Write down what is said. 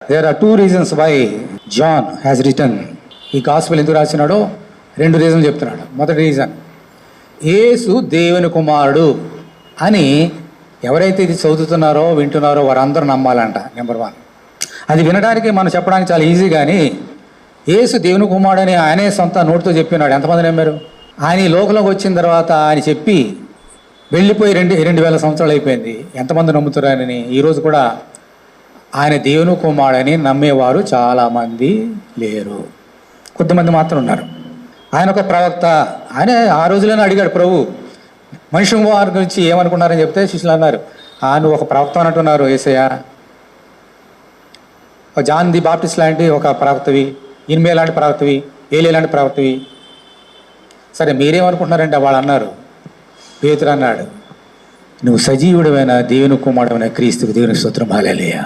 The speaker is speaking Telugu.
There are 2 reasons why John has written ఈ గాస్పెల్ ఎందుకు రాసినాడో 2 రీజన్లు చెప్తున్నాడు. మొదటి రీజన్, యేసు దేవుని కుమారుడు అని ఎవరైతే ఇది చదువుతున్నారో వింటున్నారో వారందరూ నమ్మాలంట. నెంబర్ 1. అది వినడానికి మనం చెప్పడానికి చాలా ఈజీ, కానీ యేసు దేవుని కుమారుడని ఆయనే సొంత నోటితో చెప్పినాడు. ఎంతమంది నమ్మారు? ఆయన ఈ లోకంలోకి వచ్చిన తర్వాత ఆయన చెప్పి వెళ్ళిపోయి 2000 సంవత్సరాలు అయిపోయింది. ఎంతమంది నమ్ముతారు ఆయనని? ఈరోజు కూడా ఆయన దేవుని కుమారుడని నమ్మేవారు చాలామంది లేరు, కొద్దిమంది మాత్రం ఉన్నారు. ఆయన ఒక ప్రవక్త. ఆయన ఆ రోజులోనే అడిగాడు ప్రభు, మనిషి వారి గురించి ఏమనుకున్నారని చెప్తే శిష్యులు అన్నారు, నువ్వు ఒక ప్రవక్త అన్నట్టున్నారు యేసయ్య, జాన్ ది బాప్టిస్ట్ లాంటి ఒక ప్రవక్తవి, ఇన్మే లాంటి ప్రవక్తవి, ఏలే లాంటి ప్రవక్తవి. సరే మీరేమనుకుంటున్నారంటే వాళ్ళు అన్నారు. పేతురు అన్నాడు, నువ్వు సజీవుడమైన దేవుని కుమారుడైన క్రీస్తుకు దేవుని స్తోత్రం హల్లెలూయా.